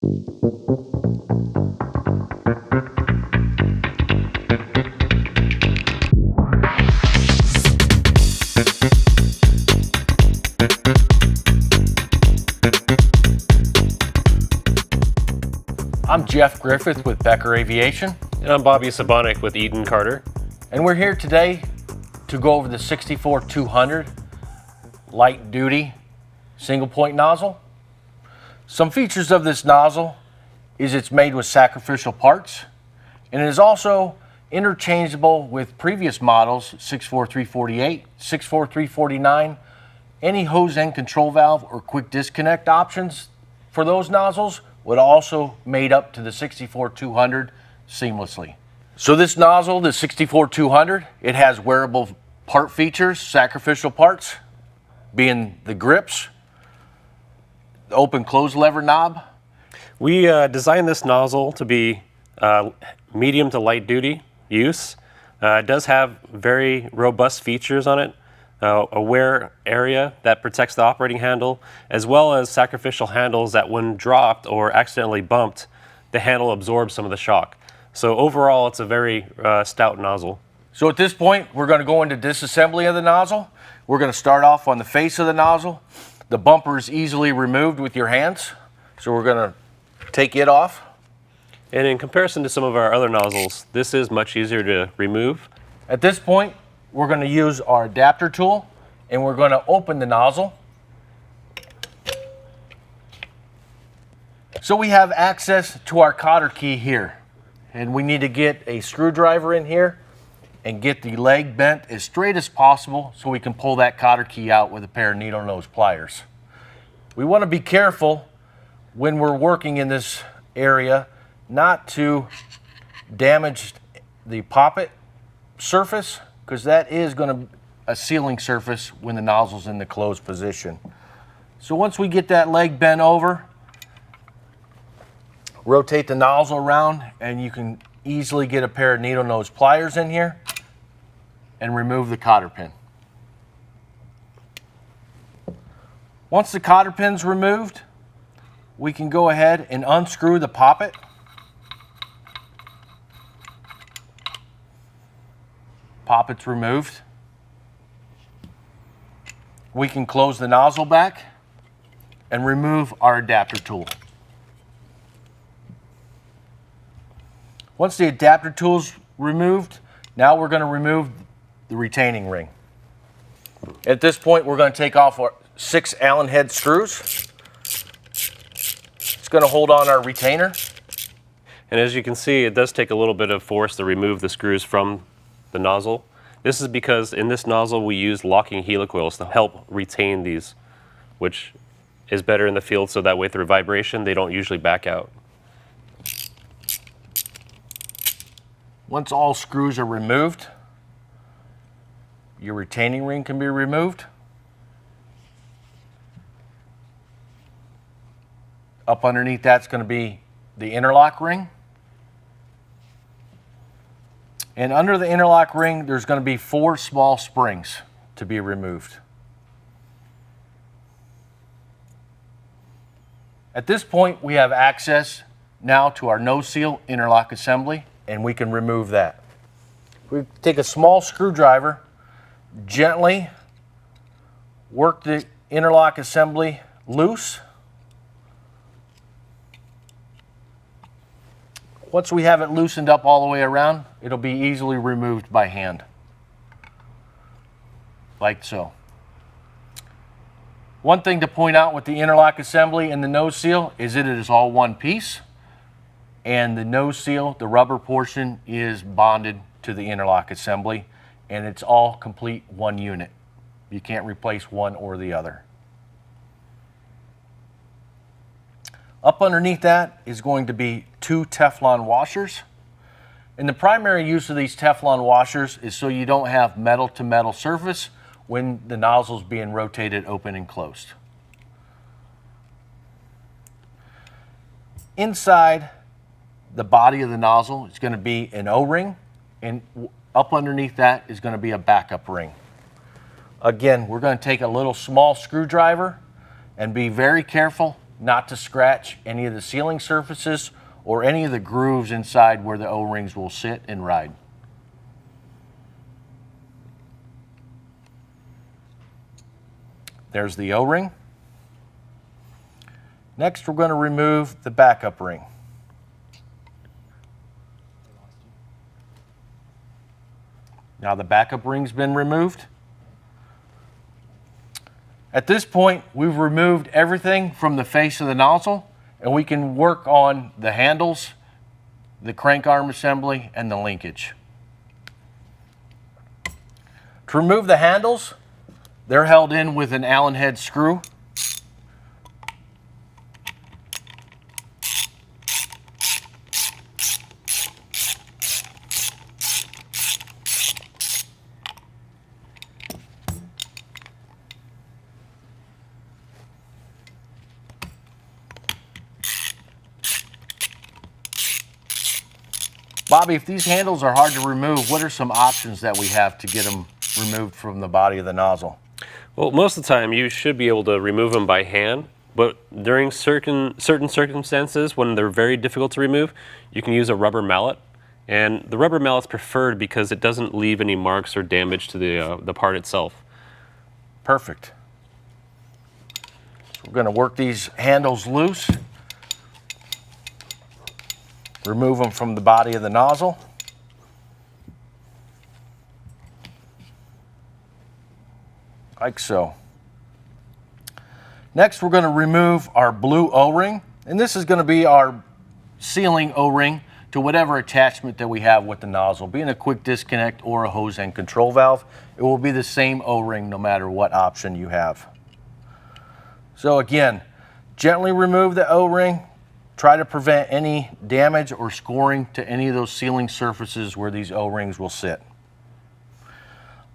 I'm Jeff Griffith with Becker Aviation. And I'm Bobby Sabonik with Eaton Carter. And we're here today to go over the 64-200 light duty single point nozzle. Some features of this nozzle is it's made with sacrificial parts, and it is also interchangeable with previous models 64348, 64349. Any hose end control valve or quick disconnect options for those nozzles would also made up to the 64-200 seamlessly. So this nozzle, the 64-200, it has wearable part features, sacrificial parts, being the grips, the open close lever knob. We designed this nozzle to be medium to light duty use. It does have very robust features on it. A wear area that protects the operating handle, as well as sacrificial handles that when dropped or accidentally bumped, the handle absorbs some of the shock. So overall, it's a very stout nozzle. So at this point, we're going to go into disassembly of the nozzle. We're going to start off on the face of the nozzle. The bumper is easily removed with your hands, so we're going to take it off. And in comparison to some of our other nozzles, this is much easier to remove. At this point, we're going to use our adapter tool, and we're going to open the nozzle. So we have access to our cotter key here, and we need to get a screwdriver in here and get the leg bent as straight as possible so we can pull that cotter key out with a pair of needle nose pliers. We want to be careful when we're working in this area not to damage the poppet surface, because that is going to be a sealing surface when the nozzle's in the closed position. So once we get that leg bent over, rotate the nozzle around, and you can easily get a pair of needle nose pliers in here and remove the cotter pin. Once the cotter pin's removed, we can go ahead and unscrew the poppet. Poppet's removed. We can close the nozzle back and remove our adapter tool. Once the adapter tool's removed, now we're going to remove the retaining ring. At this point, we're going to take off our 6 Allen head screws. It's going to hold on our retainer. And as you can see, it does take a little bit of force to remove the screws from the nozzle. This is because in this nozzle we use locking helicoils to help retain these, which is better in the field so that way through vibration they don't usually back out. Once all screws are removed, your retaining ring can be removed. Up underneath that's going to be the interlock ring. And under the interlock ring, there's going to be 4 small springs to be removed. At this point, we have access now to our nose seal interlock assembly, and we can remove that. We take a small screwdriver, gently work the interlock assembly loose. Once we have it loosened up all the way around, it'll be easily removed by hand, like so. One thing to point out with the interlock assembly and the nose seal is that it is all one piece, and the nose seal, the rubber portion, is bonded to the interlock assembly, and it's all complete one unit. You can't replace one or the other. Up underneath that is going to be 2 Teflon washers. And the primary use of these Teflon washers is so you don't have metal to metal surface when the nozzle's being rotated open and closed. Inside the body of the nozzle is going to be an O-ring, and up underneath that is going to be a backup ring. Again, we're going to take a little small screwdriver and be very careful not to scratch any of the sealing surfaces or any of the grooves inside where the O-rings will sit and ride. There's the O-ring. Next, we're going to remove the backup ring. Now the backup ring's been removed. At this point, we've removed everything from the face of the nozzle, and we can work on the handles, the crank arm assembly, and the linkage. To remove the handles, they're held in with an Allen head screw. Bobby, if these handles are hard to remove, what are some options that we have to get them removed from the body of the nozzle? Well, most of the time you should be able to remove them by hand, but during certain circumstances when they're very difficult to remove, you can use a rubber mallet. And the rubber mallet's preferred because it doesn't leave any marks or damage to the part itself. Perfect. So we're going to work these handles loose. Remove them from the body of the nozzle. Like so. Next, we're going to remove our blue O-ring, and this is going to be our sealing O-ring to whatever attachment that we have with the nozzle. Being a quick disconnect or a hose end control valve, it will be the same O-ring no matter what option you have. So again, gently remove the O-ring. Try to prevent any damage or scoring to any of those sealing surfaces where these O-rings will sit.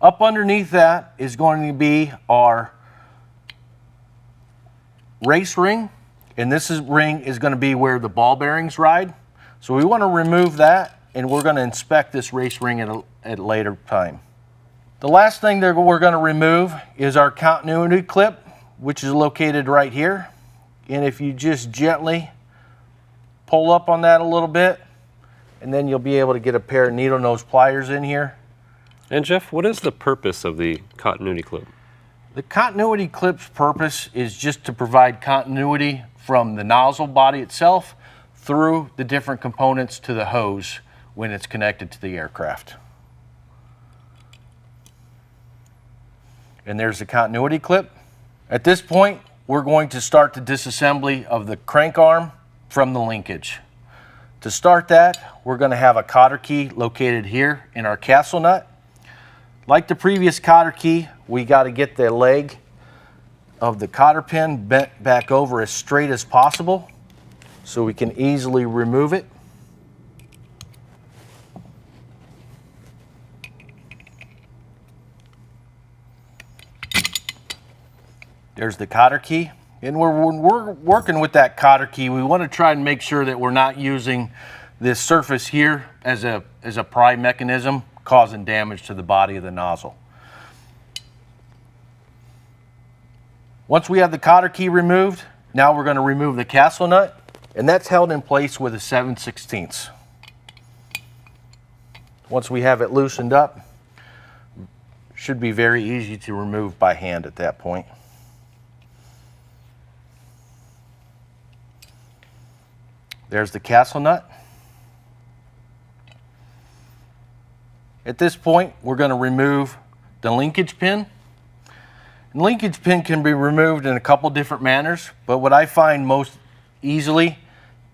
Up underneath that is going to be our race ring, and this ring is going to be where the ball bearings ride. So we want to remove that, and we're going to inspect this race ring at a later time. The last thing that we're going to remove is our continuity clip, which is located right here. And if you just gently pull up on that a little bit, and then you'll be able to get a pair of needle nose pliers in here. And Jeff, what is the purpose of the continuity clip? The continuity clip's purpose is just to provide continuity from the nozzle body itself through the different components to the hose when it's connected to the aircraft. And there's the continuity clip. At this point, we're going to start the disassembly of the crank arm from the linkage. To start that, we're going to have a cotter key located here in our castle nut. Like the previous cotter key, we got to get the leg of the cotter pin bent back over as straight as possible so we can easily remove it. There's the cotter key. And when we're working with that cotter key, we want to try and make sure that we're not using this surface here as a pry mechanism, causing damage to the body of the nozzle. Once we have the cotter key removed, now we're going to remove the castle nut, and that's held in place with a 7/16. Once we have it loosened up, should be very easy to remove by hand at that point. There's the castle nut. At this point, we're going to remove the linkage pin. And linkage pin can be removed in a couple different manners, but what I find most easily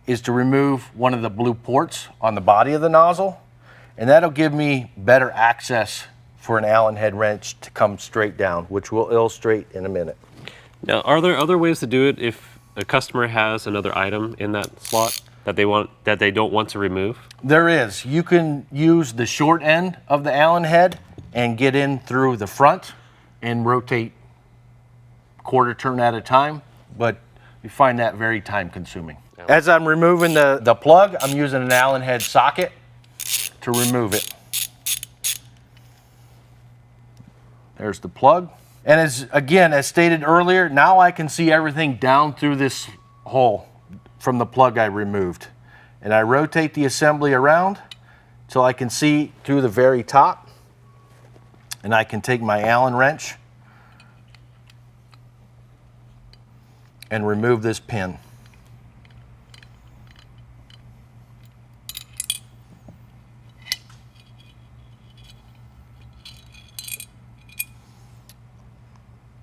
is to remove one of the blue ports on the body of the nozzle, and that'll give me better access for an Allen head wrench to come straight down, which we'll illustrate in a minute. Now, are there other ways to do it if a customer has another item in that slot that they don't want to remove? There is. You can use the short end of the Allen head and get in through the front and rotate quarter turn at a time, but you find that very time consuming. As I'm removing the plug, I'm using an Allen head socket to remove it. There's the plug. And as stated earlier, now I can see everything down through this hole from the plug I removed. And I rotate the assembly around till I can see through the very top. And I can take my Allen wrench and remove this pin.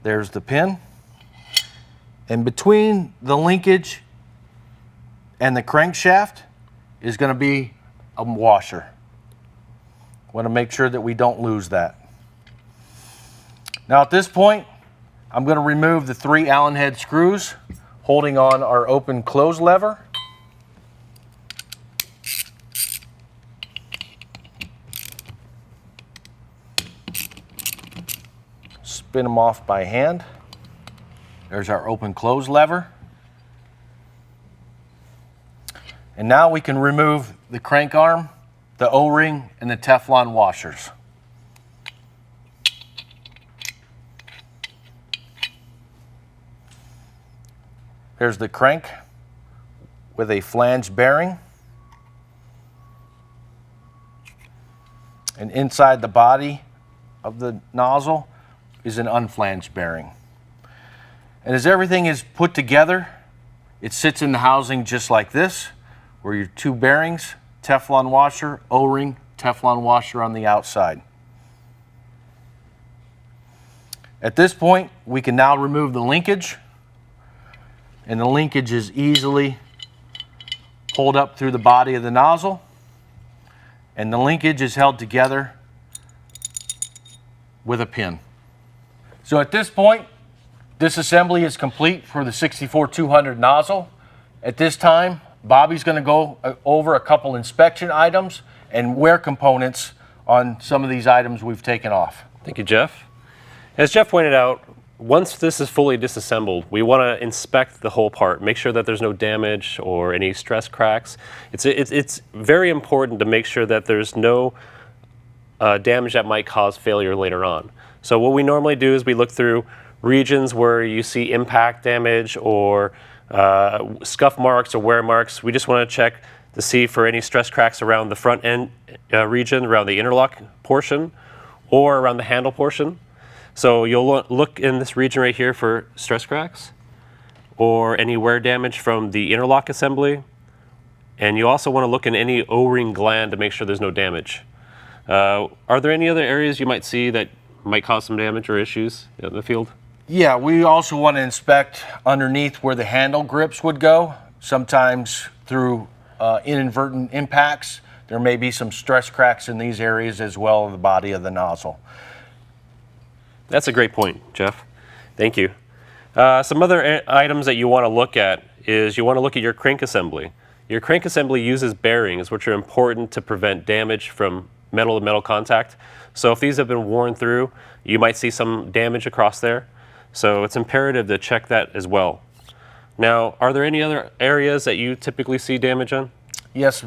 There's the pin. And between the linkage and the crankshaft is going to be a washer. Want to make sure that we don't lose that. Now at this point, I'm going to remove the 3 Allen head screws holding on our open close lever. Spin them off by hand. There's our open close lever. And now we can remove the crank arm, the O-ring, and the Teflon washers. Here's the crank with a flange bearing. And inside the body of the nozzle is an unflanged bearing. And as everything is put together, it sits in the housing just like this, where your 2 bearings, Teflon washer, O-ring, Teflon washer on the outside. At this point, we can now remove the linkage, and the linkage is easily pulled up through the body of the nozzle, and the linkage is held together with a pin. So at this point, this assembly is complete for the 64-200 nozzle. At this time, Bobby's going to go over a couple inspection items and wear components on some of these items we've taken off. Thank you, Jeff. As Jeff pointed out, once this is fully disassembled, we want to inspect the whole part, make sure that there's no damage or any stress cracks. It's very important to make sure that there's no damage that might cause failure later on. So what we normally do is we look through regions where you see impact damage or scuff marks or wear marks. We just want to check to see for any stress cracks around the front end region, around the interlock portion, or around the handle portion. So you'll look in this region right here for stress cracks or any wear damage from the interlock assembly. And you also want to look in any O-ring gland to make sure there's no damage. Are there any other areas you might see that might cause some damage or issues in the field? Yeah, we also want to inspect underneath where the handle grips would go. Sometimes through inadvertent impacts, there may be some stress cracks in these areas as well as the body of the nozzle. That's a great point, Jeff. Thank you. Some other items that you want to look at is you want to look at your crank assembly. Your crank assembly uses bearings, which are important to prevent damage from metal-to-metal contact. So if these have been worn through, you might see some damage across there. So it's imperative to check that as well. Now, are there any other areas that you typically see damage on? Yes.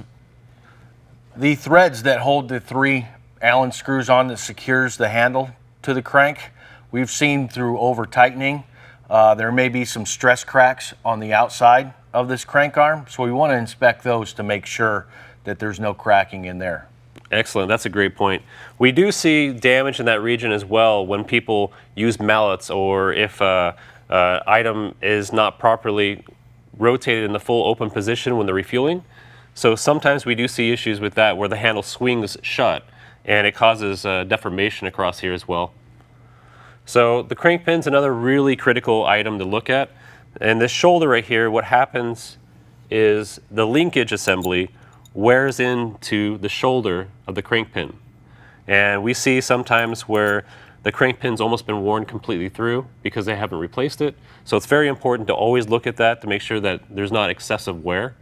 The threads that hold the 3 Allen screws on that secures the handle to the crank, we've seen through over-tightening. There may be some stress cracks on the outside of this crank arm, so we want to inspect those to make sure that there's no cracking in there. Excellent, that's a great point. We do see damage in that region as well when people use mallets or if an item is not properly rotated in the full open position when they're refueling. So sometimes we do see issues with that where the handle swings shut and it causes deformation across here as well. So the crank pin's another really critical item to look at. And this shoulder right here, what happens is the linkage assembly wears into the shoulder of the crank pin. And we see sometimes where the crank pin's almost been worn completely through because they haven't replaced it. So it's very important to always look at that to make sure that there's not excessive wear.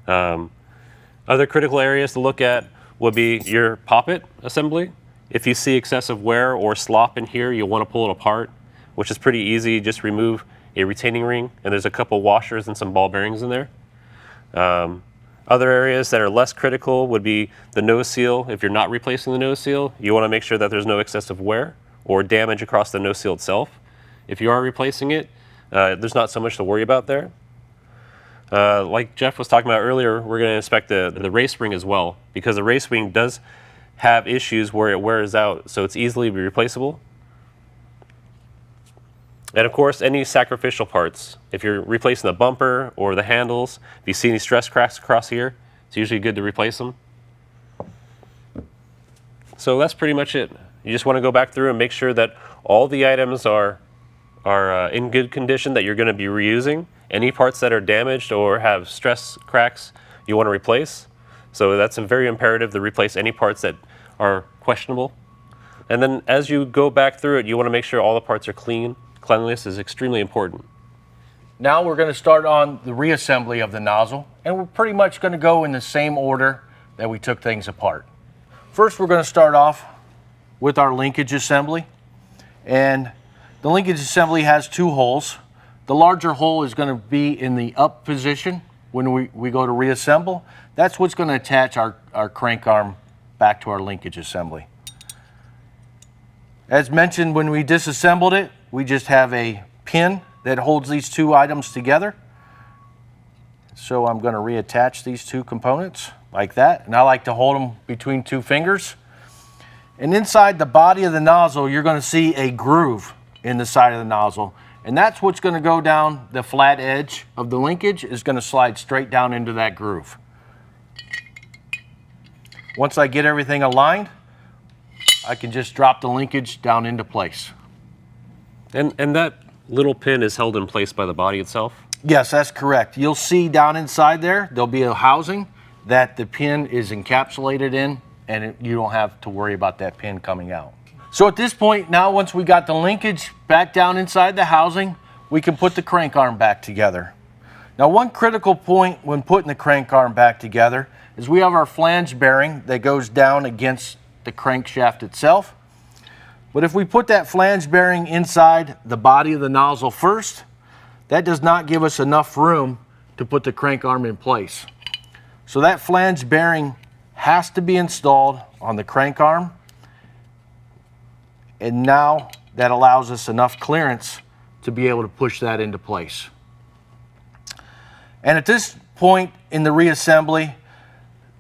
Other critical areas to look at would be your poppet assembly. If you see excessive wear or slop in here, you'll want to pull it apart, which is pretty easy. Just remove a retaining ring, and there's a couple washers and some ball bearings in there. Other areas that are less critical would be the nose seal. If you're not replacing the nose seal, you want to make sure that there's no excessive wear or damage across the nose seal itself. If you are replacing it, there's not so much to worry about there. Like Jeff was talking about earlier, we're going to inspect the race ring as well, because the race ring does have issues where it wears out, so it's easily replaceable. And of course, any sacrificial parts. If you're replacing the bumper or the handles, if you see any stress cracks across here, it's usually good to replace them. So that's pretty much it. You just want to go back through and make sure that all the items are in good condition that you're going to be reusing. Any parts that are damaged or have stress cracks, you want to replace. So that's very imperative to replace any parts that are questionable. And then as you go back through it, you want to make sure all the parts are clean. Cleanliness is extremely important. Now we're going to start on the reassembly of the nozzle, and we're pretty much going to go in the same order that we took things apart. First, we're going to start off with our linkage assembly, and the linkage assembly has two holes. The larger hole is going to be in the up position when we go to reassemble. That's what's going to attach our crank arm back to our linkage assembly. As mentioned, when we disassembled it, we just have a pin that holds these two items together. So I'm going to reattach these two components like that, and I like to hold them between two fingers. And inside the body of the nozzle, you're going to see a groove in the side of the nozzle, and that's what's going to go down the flat edge of the linkage, is going to slide straight down into that groove. Once I get everything aligned, I can just drop the linkage down into place. And that little pin is held in place by the body itself? Yes, that's correct. You'll see down inside there'll be a housing that the pin is encapsulated in, and you don't have to worry about that pin coming out. So at this point, now once we got the linkage back down inside the housing, we can put the crank arm back together. Now, one critical point when putting the crank arm back together is we have our flange bearing that goes down against the crankshaft itself. But if we put that flange bearing inside the body of the nozzle first, that does not give us enough room to put the crank arm in place. So that flange bearing has to be installed on the crank arm, and now that allows us enough clearance to be able to push that into place. And at this point in the reassembly,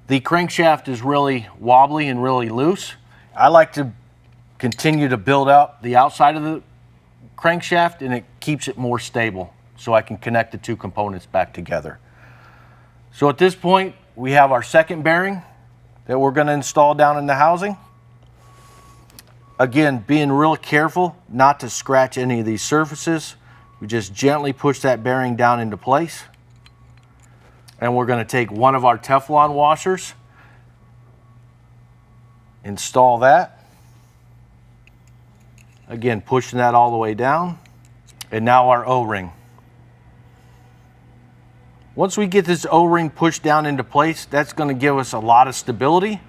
the crankshaft is really wobbly and really loose. I like to continue to build out the outside of the crankshaft, and it keeps it more stable so I can connect the two components back together. So at this point, we have our second bearing that we're going to install down in the housing. Again, being real careful not to scratch any of these surfaces. We just gently push that bearing down into place. And we're going to take one of our Teflon washers, install that. Again, pushing that all the way down. And now our O-ring. Once we get this O-ring pushed down into place, that's going to give us a lot of stability.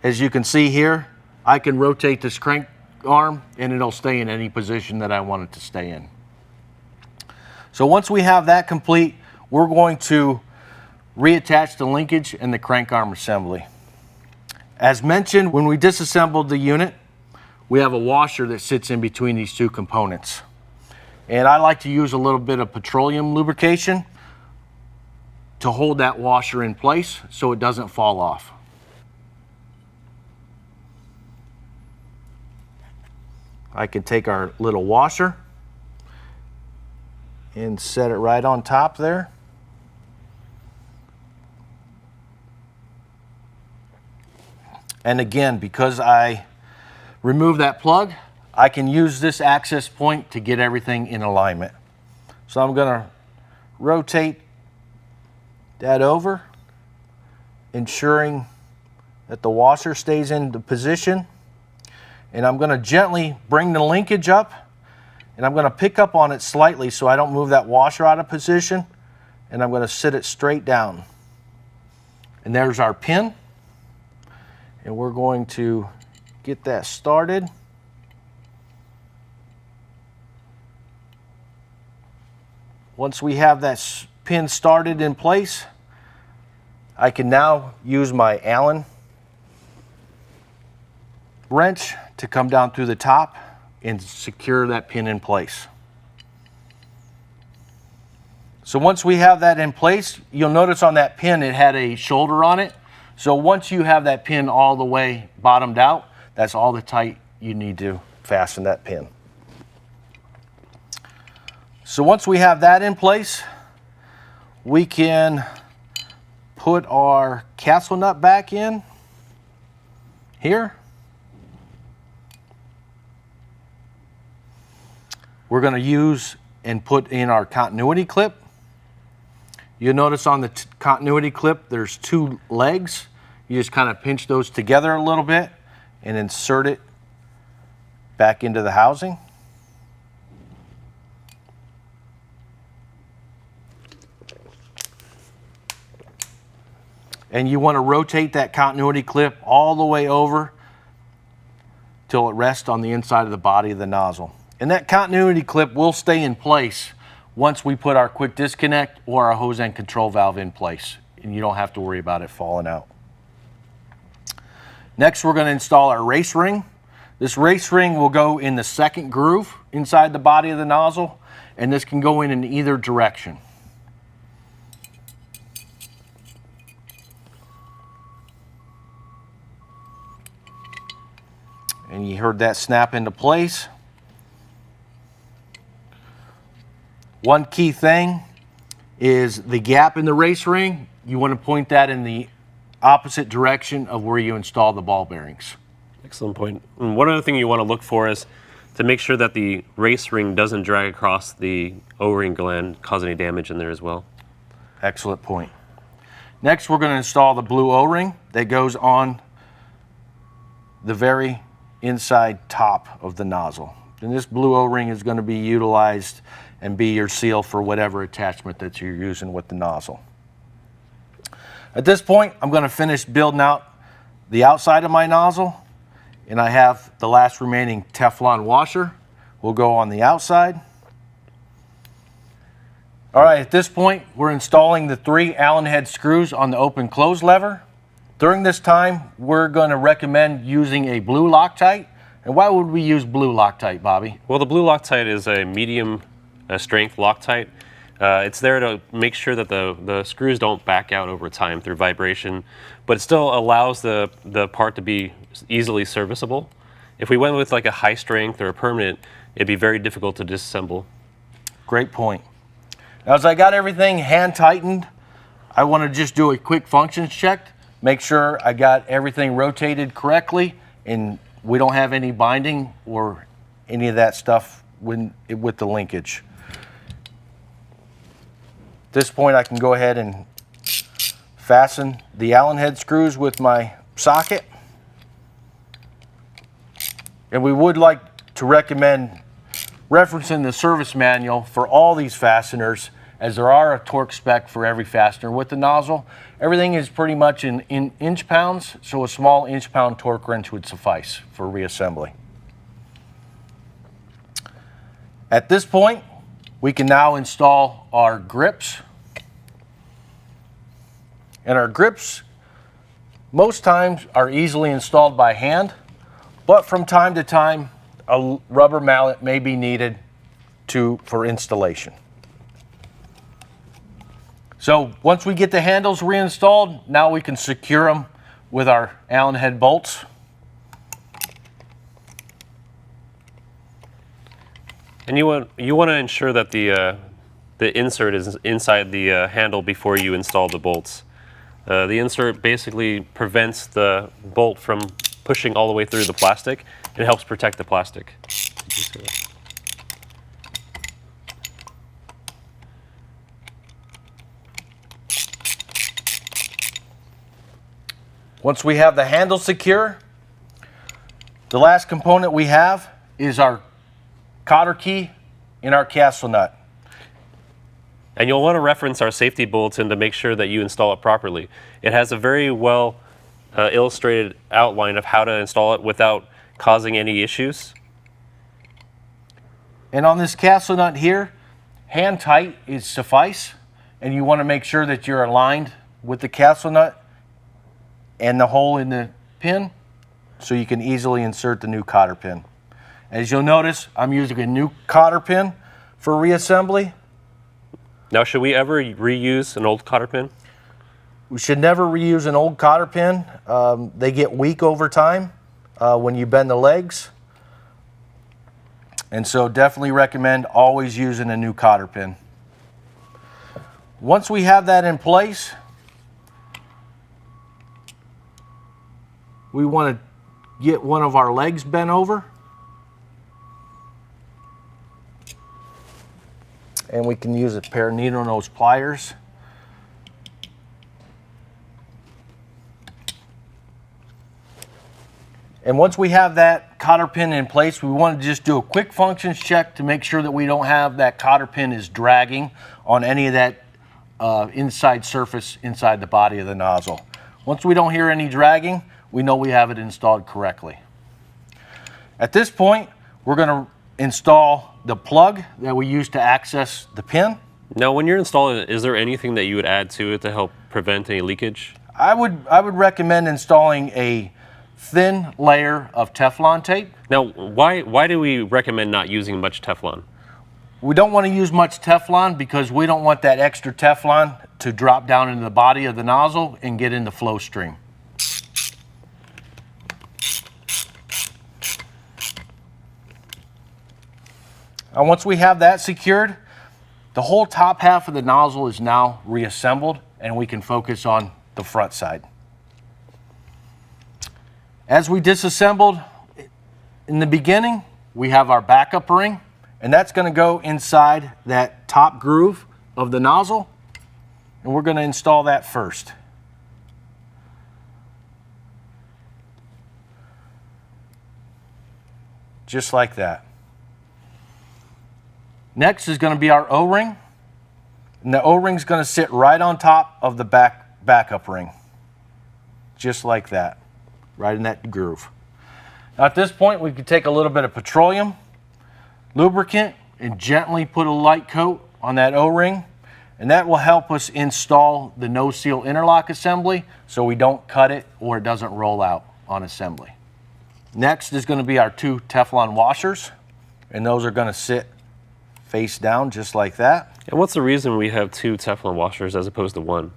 As you can see here, I can rotate this crank arm and it'll stay in any position that I want it to stay in. So once we have that complete, we're going to reattach the linkage and the crank arm assembly. As mentioned, when we disassembled the unit, we have a washer that sits in between these two components. And I like to use a little bit of petroleum lubrication to hold that washer in place so it doesn't fall off. I can take our little washer and set it right on top there. And again, because I removed that plug, I can use this access point to get everything in alignment. So I'm going to rotate that over, ensuring that the washer stays in the position. And I'm going to gently bring the linkage up, and I'm going to pick up on it slightly so I don't move that washer out of position, and I'm going to sit it straight down. And there's our pin, and we're going to get that started. Once we have that pin started in place, I can now use my Allen wrench to come down through the top and secure that pin in place. So once we have that in place, you'll notice on that pin it had a shoulder on it. So once you have that pin all the way bottomed out, that's all the tight you need to fasten that pin. So once we have that in place, we can put our castle nut back in here. We're going to use and put in our continuity clip. You'll notice on the continuity clip there's two legs. You just kind of pinch those together a little bit and insert it back into the housing. And you want to rotate that continuity clip all the way over till it rests on the inside of the body of the nozzle. And that continuity clip will stay in place once we put our quick disconnect or our hose end control valve in place, and you don't have to worry about it falling out. Next, we're going to install our race ring. This race ring will go in the second groove inside the body of the nozzle, and this can go in either direction. And you heard that snap into place. One key thing is the gap in the race ring. You want to point that in the opposite direction of where you install the ball bearings. Excellent point. And one other thing you want to look for is to make sure that the race ring doesn't drag across the O-ring gland, cause any damage in there as well. Excellent point. Next, we're going to install the blue O-ring that goes on the very inside top of the nozzle. And this blue O-ring is going to be utilized and be your seal for whatever attachment that you're using with the nozzle. At this point, I'm going to finish building out the outside of my nozzle, and I have the last remaining Teflon washer. Will go on the outside. All right, at this point, we're installing the 3 Allen head screws on the open close lever. During this time, we're going to recommend using a blue Loctite. And why would we use blue Loctite, Bobby? Well, the blue Loctite is a medium strength Loctite. It's there to make sure that the screws don't back out over time through vibration, but it still allows the part to be easily serviceable. If we went with like a high strength or a permanent, it'd be very difficult to disassemble. Great point. Now, as I got everything hand tightened, I want to just do a quick functions check. Make sure I got everything rotated correctly and we don't have any binding or any of that stuff with the linkage. At this point, I can go ahead and fasten the Allen head screws with my socket. And we would like to recommend referencing the service manual for all these fasteners, as there are a torque spec for every fastener with the nozzle. Everything is pretty much in inch pounds, so a small inch pound torque wrench would suffice for reassembly. At this point, we can now install our grips. And our grips, most times, are easily installed by hand, but from time to time, a rubber mallet may be needed for installation. So once we get the handles reinstalled, now we can secure them with our Allen head bolts. And you want to ensure that the insert is inside the handle before you install the bolts. The insert basically prevents the bolt from pushing all the way through the plastic. It helps protect the plastic. Once we have the handle secure, the last component we have is our cotter key in our castle nut. And you'll want to reference our safety bulletin to make sure that you install it properly. It has a very well illustrated outline of how to install it without causing any issues. And on this castle nut here, hand tight is suffice, and you want to make sure that you're aligned with the castle nut and the hole in the pin so you can easily insert the new cotter pin. As you'll notice, I'm using a new cotter pin for reassembly. Now, should we ever reuse an old cotter pin? We should never reuse an old cotter pin. They get weak over time when you bend the legs. And so definitely recommend always using a new cotter pin. Once we have that in place, we want to get one of our legs bent over. And we can use a pair of needle nose pliers. And once we have that cotter pin in place, we want to just do a quick functions check to make sure that we don't have that cotter pin is dragging on any of that inside surface inside the body of the nozzle. Once we don't hear any dragging, we know we have it installed correctly. At this point, we're going to install the plug that we use to access the pin. Now, when you're installing it, is there anything that you would add to it to help prevent any leakage? I would recommend installing a thin layer of Teflon tape. Now, why do we recommend not using much Teflon? We don't want to use much Teflon because we don't want that extra Teflon to drop down into the body of the nozzle and get in the flow stream. And once we have that secured, the whole top half of the nozzle is now reassembled and we can focus on the front side. As we disassembled in the beginning, we have our backup ring, and that's going to go inside that top groove of the nozzle, and we're going to install that first. Just like that. Next is going to be our O-ring, and the O-ring is going to sit right on top of the backup ring, just like that. Right in that groove. Now at this point, we can take a little bit of petroleum lubricant and gently put a light coat on that O-ring, and that will help us install the no-seal interlock assembly so we don't cut it or it doesn't roll out on assembly. Next is going to be our 2 Teflon washers, and those are going to sit face down just like that. And what's the reason we have 2 Teflon washers as opposed to 1?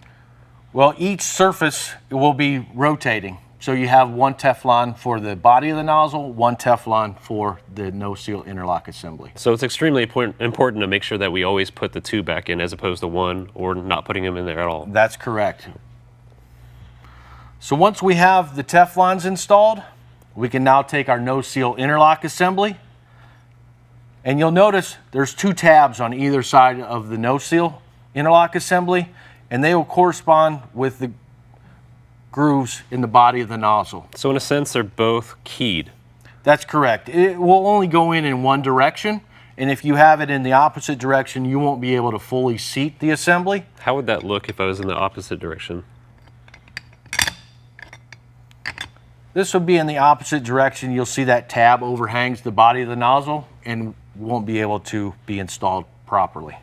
Well, each surface will be rotating. So you have 1 Teflon for the body of the nozzle, 1 Teflon for the no-seal interlock assembly. So it's extremely important to make sure that we always put the 2 back in as opposed to 1 or not putting them in there at all. That's correct. So once we have the Teflons installed, we can now take our no-seal interlock assembly. And you'll notice there's 2 tabs on either side of the no-seal interlock assembly, and they will correspond with the grooves in the body of the nozzle. So in a sense, they're both keyed. That's correct. It will only go in one direction, and if you have it in the opposite direction, you won't be able to fully seat the assembly. How would that look if I was in the opposite direction? This would be in the opposite direction. You'll see that tab overhangs the body of the nozzle and won't be able to be installed properly.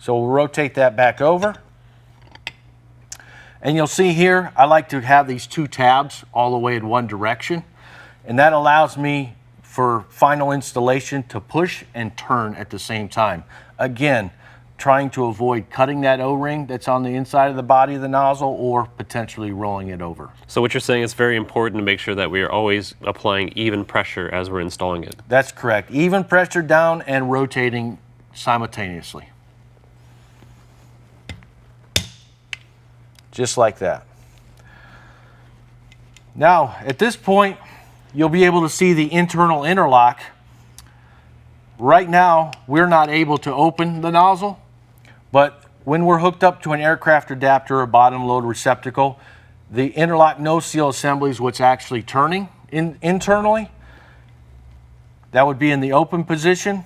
So we'll rotate that back over. And you'll see here, I like to have these 2 tabs all the way in one direction. And that allows me for final installation to push and turn at the same time. Again, trying to avoid cutting that O-ring that's on the inside of the body of the nozzle or potentially rolling it over. So what you're saying, it's very important to make sure that we are always applying even pressure as we're installing it. That's correct. Even pressure down and rotating simultaneously. Just like that. Now, at this point, you'll be able to see the internal interlock. Right now, we're not able to open the nozzle, but when we're hooked up to an aircraft adapter or bottom load receptacle, the interlock no-seal assembly is what's actually turning internally. That would be in the open position,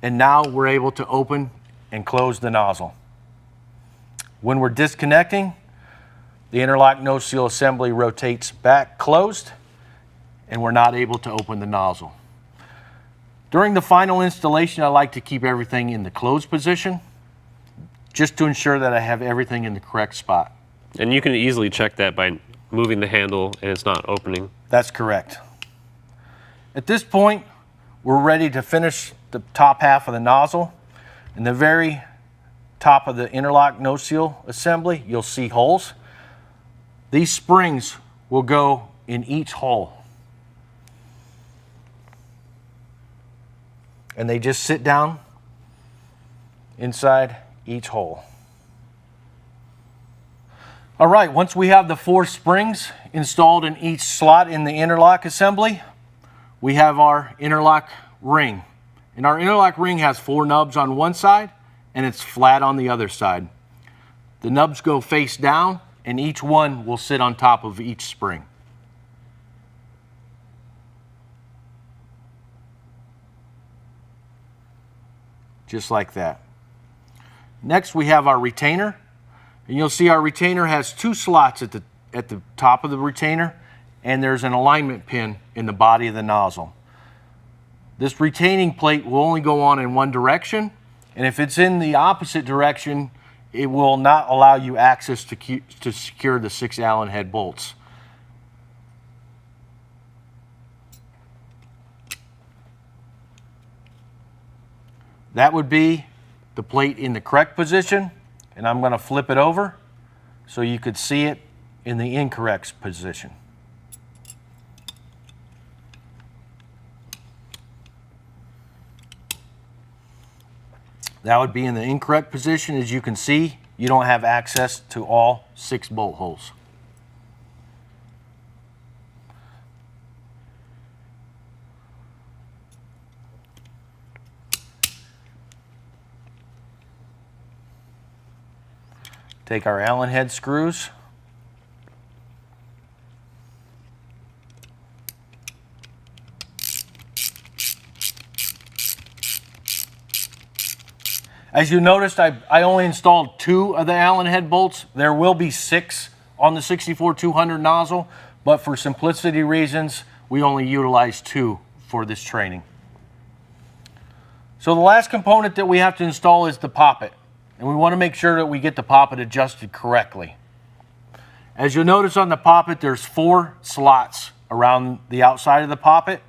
and now we're able to open and close the nozzle. When we're disconnecting, the interlock no-seal assembly rotates back closed, and we're not able to open the nozzle. During the final installation, I like to keep everything in the closed position, just to ensure that I have everything in the correct spot. And you can easily check that by moving the handle and it's not opening. That's correct. At this point, we're ready to finish the top half of the nozzle. And the very top of the interlock no seal assembly, you'll see holes. These springs will go in each hole. And they just sit down inside each hole. All right, once we have the 4 springs installed in each slot in the interlock assembly, we have our interlock ring. And our interlock ring has 4 nubs on one side and it's flat on the other side. The nubs go face down and each one will sit on top of each spring. Just like that. Next we have our retainer. And you'll see our retainer has 2 slots at the top of the retainer, and there's an alignment pin in the body of the nozzle. This retaining plate will only go on in one direction, and if it's in the opposite direction, it will not allow you access to secure the 6 Allen head bolts. That would be the plate in the correct position, and I'm going to flip it over so you could see it in the incorrect position. That would be in the incorrect position. As you can see, you don't have access to all 6 bolt holes. Take our Allen head screws. As you noticed, I only installed 2 of the Allen head bolts. There will be 6 on the 64-200 nozzle, but for simplicity reasons, we only utilize 2 for this training. So the last component that we have to install is the poppet. And we want to make sure that we get the poppet adjusted correctly. As you'll notice on the poppet, there's 4 slots around the outside of the poppet.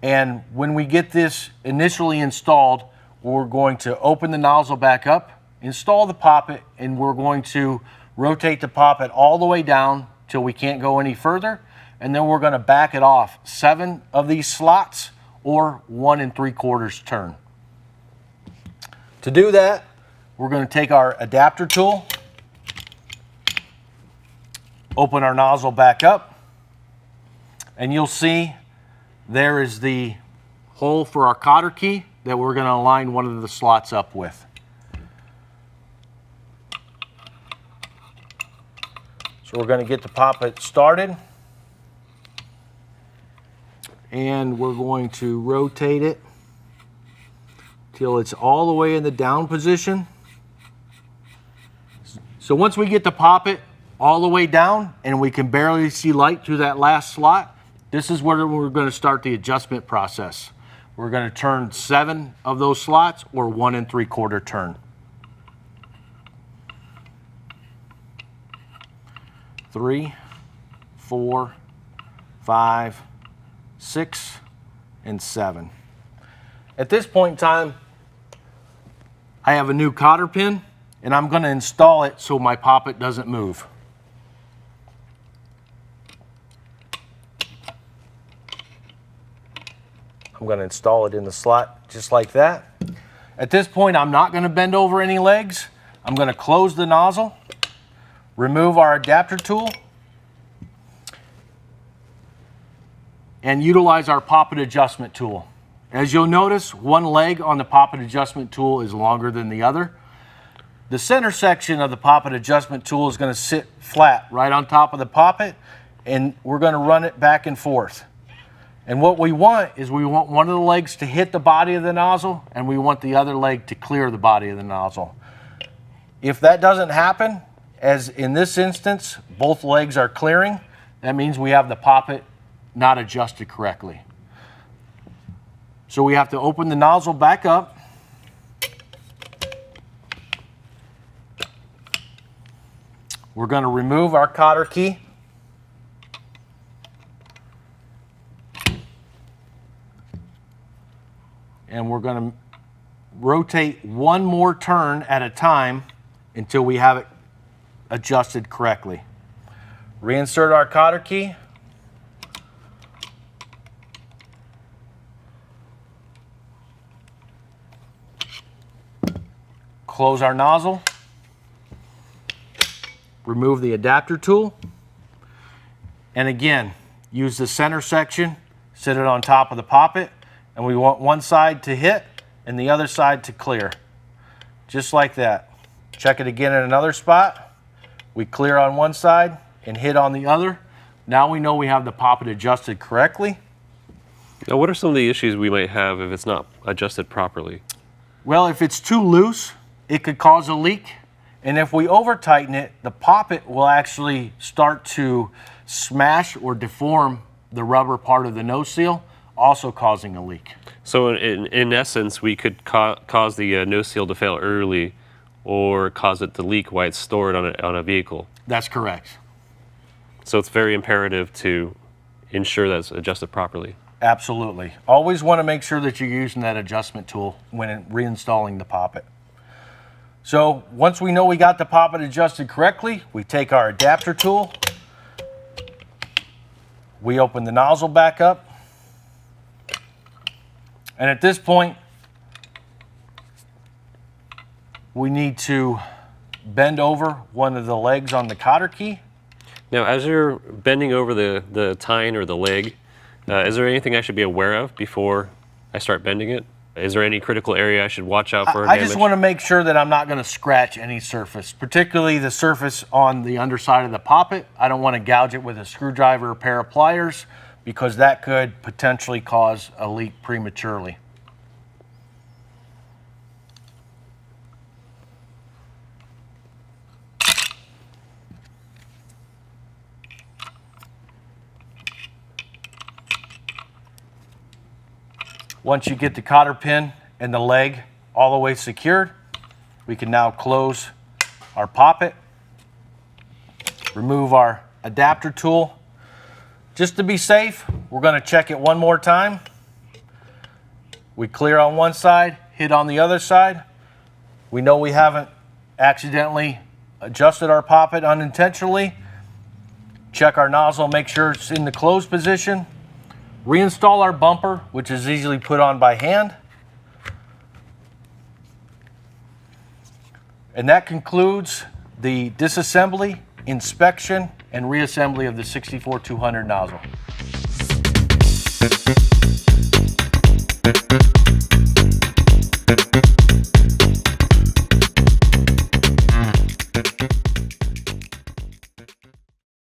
And when we get this initially installed, we're going to open the nozzle back up, install the poppet, and we're going to rotate the poppet all the way down till we can't go any further. And then we're going to back it off 7 of these slots or 1 3/4 turn. To do that, we're going to take our adapter tool, open our nozzle back up, and you'll see there is the hole for our cotter key that we're going to align one of the slots up with. So we're going to get the poppet started, and we're going to rotate it till it's all the way in the down position. So once we get the poppet all the way down and we can barely see light through that last slot, this is where we're going to start the adjustment process. We're going to turn 7 of those slots or 1 3/4 turn. 3, 4, 5, 6, and 7. At this point in time, I have a new cotter pin, and I'm going to install it so my poppet doesn't move. I'm going to install it in the slot just like that. At this point, I'm not going to bend over any legs. I'm going to close the nozzle, remove our adapter tool, and utilize our poppet adjustment tool. As you'll notice, one leg on the poppet adjustment tool is longer than the other. The center section of the poppet adjustment tool is going to sit flat right on top of the poppet, and we're going to run it back and forth. And what we want is we want one of the legs to hit the body of the nozzle, and we want the other leg to clear the body of the nozzle. If that doesn't happen, as in this instance, both legs are clearing, that means we have the poppet not adjusted correctly. So we have to open the nozzle back up. We're going to remove our cotter key. And we're going to rotate one more turn at a time until we have it adjusted correctly. Reinsert our cotter key. Close our nozzle. Remove the adapter tool. And again, use the center section, sit it on top of the poppet, and we want one side to hit and the other side to clear. Just like that. Check it again in another spot. We clear on one side and hit on the other. Now we know we have the poppet adjusted correctly. Now, what are some of the issues we might have if it's not adjusted properly? Well, if it's too loose, it could cause a leak. And if we over tighten it, the poppet will actually start to smash or deform the rubber part of the nose seal, also causing a leak. So in essence, we could cause the nose seal to fail early or cause it to leak while it's stored on a vehicle. That's correct. So it's very imperative to ensure that it's adjusted properly. Absolutely. Always want to make sure that you're using that adjustment tool when reinstalling the poppet. So once we know we got the poppet adjusted correctly, we take our adapter tool, we open the nozzle back up, and at this point, we need to bend over one of the legs on the cotter key. Now, as you're bending over the tine or the leg, is there anything I should be aware of before I start bending it? Is there any critical area I should watch out for? I just want to make sure that I'm not going to scratch any surface, particularly the surface on the underside of the poppet. I don't want to gouge it with a screwdriver or pair of pliers because that could potentially cause a leak prematurely. Once you get the cotter pin and the leg all the way secured, we can now close our poppet, remove our adapter tool. Just to be safe, we're going to check it one more time. We clear on one side, hit on the other side. We know we haven't accidentally adjusted our poppet unintentionally. Check our nozzle, make sure it's in the closed position. Reinstall our bumper, which is easily put on by hand. And that concludes the disassembly, inspection, and reassembly of the 64200 nozzle.